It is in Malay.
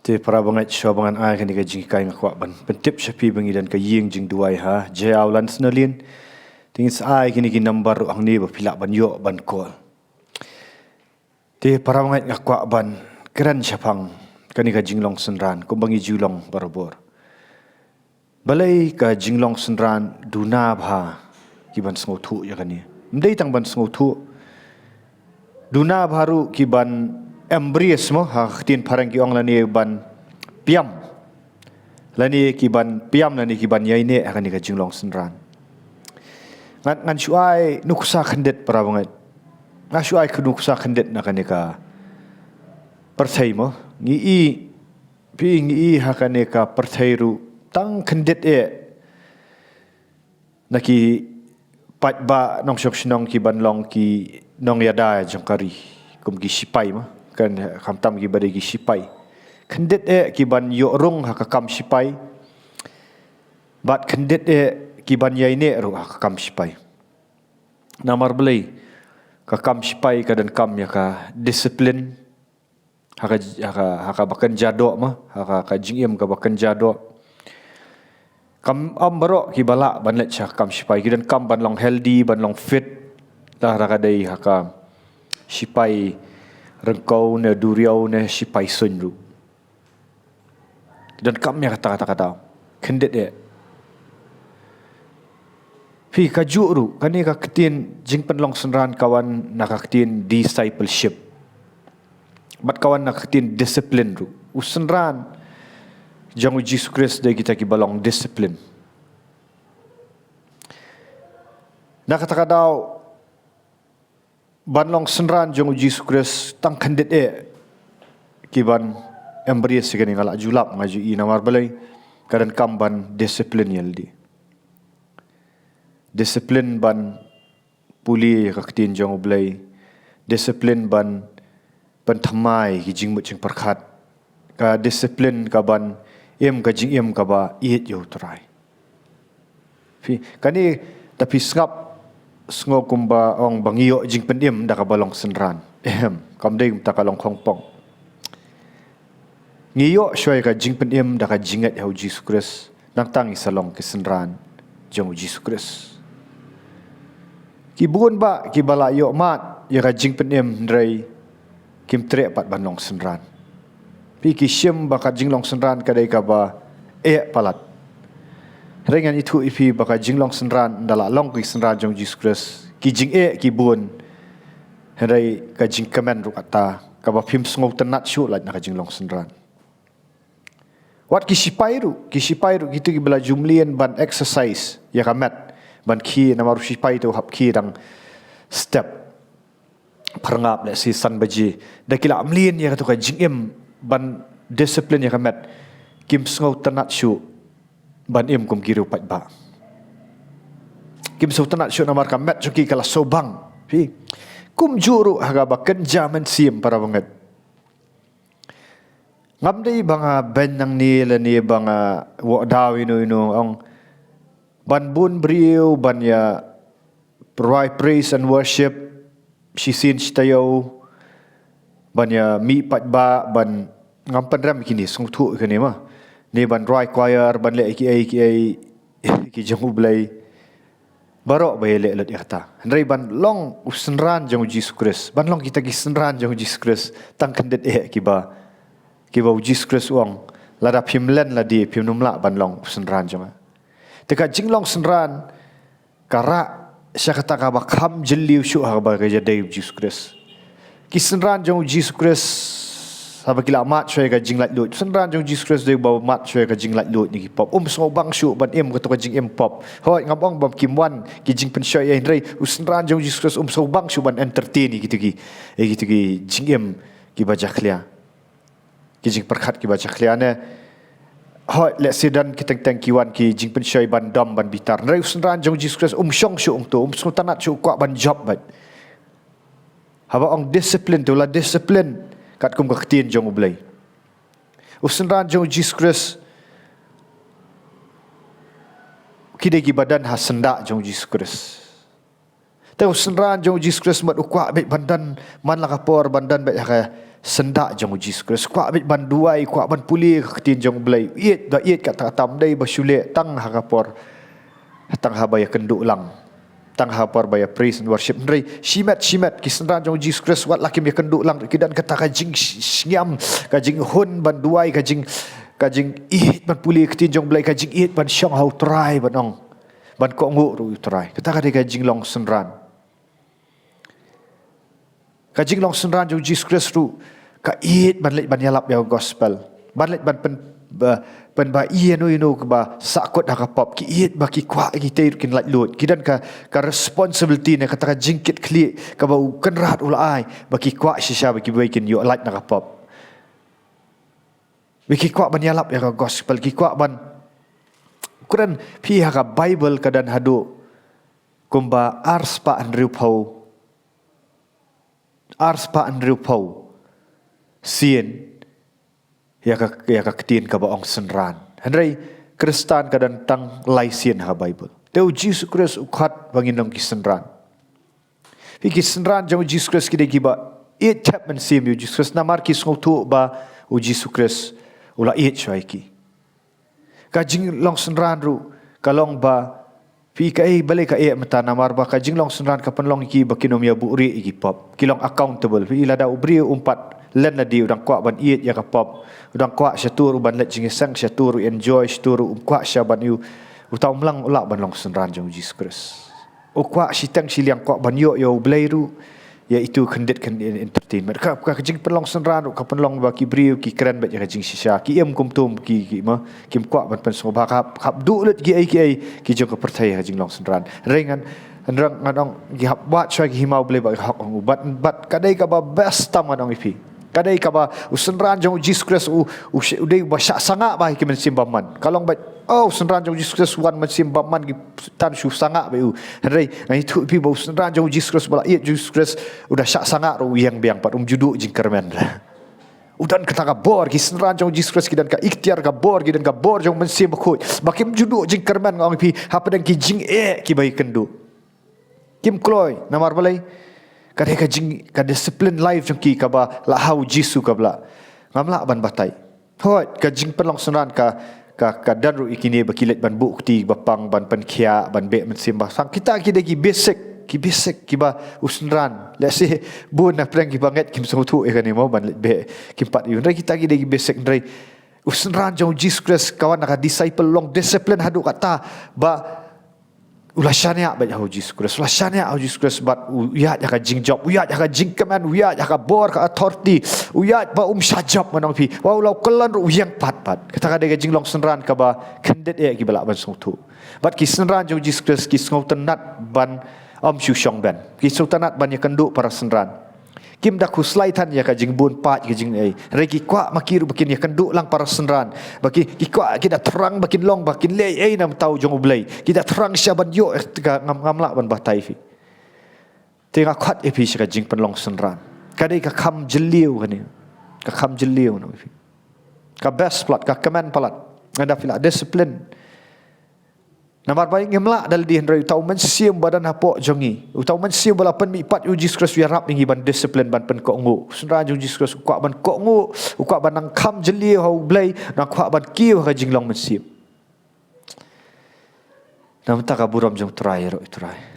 Te para bangai syabangan ai kan ka jing kai ngakwa ban pentip syapi bangi dan ka ying jing duai ha jayaulan snalin tingis ai kini ki number ang ni ba pilak ban yo ban kol te para bangai ngakwa ban keren syapang kan ka jinglong senran ko bangi julong barobor balai ka jinglong senran duna bha ki ban sngo thu ya kan ni mdei tang ban sngo thu duna baru ki ban embrace mo ha tin parang ki ong lani ban piam lani ki ban piam lani ki ban yaine akan ka jinglong senran ngan shuai nuksa khandet para bangai nga shuai ku nuksa khandet na kan ka perthai mo ngi i pi ngi i ha kan ka perthai ru tang khandet naki patba nong shok shnong ki ban long ki nong yada jongkari kum ki sipai ma kan khamtam ki bade ki sipai khandet ki ban yo rong ha ka kam sipai bat khandet ki ban yaine ru ha ka kam sipai namar belai ka kam sipai ka dan kam ya ka disiplin ha ka bakan jadok ma ha ka jingem ka bakan jadok kam ambaro ki bala ban let cha kam sipai ki dan kam ban long healthy ban long fit dah ra ka dei ha ka sipai rengkau ne duriau ne sipai sunru dan kam ya kata khandet fi kajuru kani ka ketin jing penlong senran kawan nak ketin discipleship bat kawan nak ketin disiplin ru usenran jangan Jesus Christ de kita ki balong disiplin nak kata banlong senran jangan Jesus Christ tang khandet ki ban embrace segani ngala julap ngaju i namar balai kadan kam ban disiplin yaldi disiplin ban puli kaktin jong blai disiplin ban thamai ki jing muching perkhat ka disiplin ka ban ka jing ka ba iet yo trai fi kani tapi ngop kumba ong bangiyo jing pendim da ka balong senran kam dei ta kalong khongpong ngiyo syai ka jing pendim da ka jingat hau Jesus Christ nang tangi salong ke senran jong Jesus Christ ki buon ba ki bala yo mat ya ka jing pendim ndrai kim tre pat banong senran pi ki syem ba ka jinglong senran ka dei ka ba palat rengan itu ipi ba ka jinglong senran dala long ki senran jong Jesus Christ ki jing ki buon hendai ka jing kamen ru kata ka ba phim sngo tanat shu lat na ka jinglong senran wat ki sipairu gitu ki bela jumlian ban exercise ya kamet ban ki namaru sipai tu hap ki dang step perngap le si san baji da kila amlin ya tu ka jingem ban discipline ya kamet kim sngo tanat shu ban im kum kiru pat ba kim sngo tanat shu namar kamet chuki kala sobang pi kum juru haga ba kenjaman sim para banget ngamdei banga ben nang ni la ni banga wo daw ino ong ban bun briu ban ya praise and worship sisin stayo ban ya mi pat ba ban ngam pandram kini sung thu kini ma ni ban roi choir ban le ki jong blai baro ba le let yakta ndai ban long usenran jong Jesus Christ ban long kita ki senran jong Jesus Christ tang kandet ki ba kiba Jesus Christ uang lada pimlen la di pim numla banlong senran jama teka jinglong senran kara syakata ka bakham jelliu shu ha ba ga jadai Jesus Christ ki senran jong Jesus Christ sabakila mat shoy ka jinglat lut senran jong Jesus Christ de ba mat shoy ka jinglat lut ni pop so bang shu ban em ka to ka jing em pop hoi ngabong bab kimwan ki jing pen shoy ai rei senran jong Jesus Christ so bang shu ban entertain gitu ki jing em ki ba jakhlia ki jing perkhat ki baca khliane hoi le sidan ki teng kiwan ki jing pen shoy ban dom ban bitar nrai senran jong Jesus Christ syong shu tu sung tanat shu kwa ban job bat haba ong discipline tu la discipline kat kum ka ktin jong ublai senran jong Jesus Christ ki de ki badan hasenda jong Jesus Christ Tahu senran jong Jesus Christ mat ukwa bet bandan man la kapor bandan bet sendak jong Jesus Kristus kwa bit ban duai kwa ban puli ketin jong blai iet kat tam dai basule tang hakapor tang habaya kenduk lang tang hapar baya praise and worship ndrei shimet kisenran jong Jesus Kristus wat lakim ya kenduk lang kidan kata kajing nyam kajing hun ban duai kajing iet ban puli ketin jong blai kajing iet ban syang hau trai banong ban ko ngu ru trai kata kajing long senran kajing long senran jong Jesus Kristus ru ka iet ban let ban yalap ya gospel ban let ban pen ba inu ke ba sakot hakapop ki iet ba ki kwa ki te kin lait lut kidan ka responsibility ne kata jingkit kli ka ba kan rat ulai ba ki kwa shisha ba ki bai kin yo lait nakapop ba ki kwa ban yalap ya gospel ki kwa ban kuran pi ha ka bible kadan hadu kumba arspa andriu pau sien ya ka ketin ka baong senran handrai Kristan kadan tang laisien ha Bible teu Jesus Kristus ukhat bangin long kisenran ki senran jang Jesus Kristus kide giba it tap men sim you Jesus Kristus namar ki tu ba u Jesus Kristus ula it chai ki ka jing long senran ru kalong ba pi ka balik ka mata namar ba ka jing long senran ka penlong ki bakinom ya buri ki pop kilong accountable pi ilada ubri umpat len na di udang kwa ban iet ya kapop udang kwa syatur ban let jing sang syatur enjoy syatur kwa sya ban yu utau mlang ula ban long senran jong Jesus Kristus o kwa sitang siliang kwa ban yo blairu ya itu kendet entertainment ka jing penlong senran ka penlong ba ki briu ki keren ba jing sisha ki em kum tum ki ma kim kwa ban pen so ba kap du let ki ai ki jong ka percaya jing long senran rengan andang ngadong gi hab wat chai ki mau blai ba hak bat kadai ka ba best tam ngadong ipi kadai ka ba usenran jong Jesus Kristus udai ba syak sanga ba ki men simbaman kalong ba usenran jong Jesus Kristus wan men simbaman ki tan syu sanga ba u rai ngai tu pi ba usenran jong Jesus Kristus bala iet Jesus Kristus udah syak sanga ro yang biang pat juduk jing kermen udan kata ka bor ki senran jong Jesus Kristus kidan ka ikhtiar ka bor kidan ka bor jong men sim khut bakim juduk jing kermen ngong pi hapa dan ki jing ki bai kendu kim kloy namar balai kadai ka jing ka discipline life jong ki ka ba la hau jisu ka bla ngamla ban batai hoi ka jing penlong senran ka dan ru ikini bakilet ban bukti bapang ban penkhia ban be men simbah sang kita ki basic ki ba usnran let's say bun na prang ki banget kim so tu kan mo ban let be kim pat yu ndai kita ki basic ndai usnran jong Jesus Christ kawan nak disciple long discipline hadu kata ba ulashania ba yahu Jesus Christ ulashania au Jesus Christ bat uyat ya ka jing job uyat ya ka jing command uyat ya ka bor ka authority uyat ba sajab manong pi wa lau kelan uyang pat kata ka de jing long senran ka ba kendet ki bala ban song tu bat ki senran jong Jesus Christ ki song tenat ban shu shong ban ki song tenat ban ya kenduk para senran kim dak huslaitan ya ka jing bun pat ka jing reki kwa makiru bakin ya kenduk lang para senran baki ki kwa kita terang bakin long bakin le nam tau jong ublai kita terang syaban yo ka ngamla ban batai fi tengah khat epi ka jing penlong senran kadai ka kham jeliu kan ka kham jeliu no fi ka best plat ka command plat ada fila discipline namar baik ngemla dal di hendrai utau men siam badan hapok jongi utau men siam balapan mi pat u Jesus Christ rap ngi ban discipline ban pen ko ngu senra jong Jesus Christ kwa ban ko ngu kwa ban nang kham jeli ho blai nang kwa ban kiu ka jinglong men siam nam ta ka buram jong trai ro trai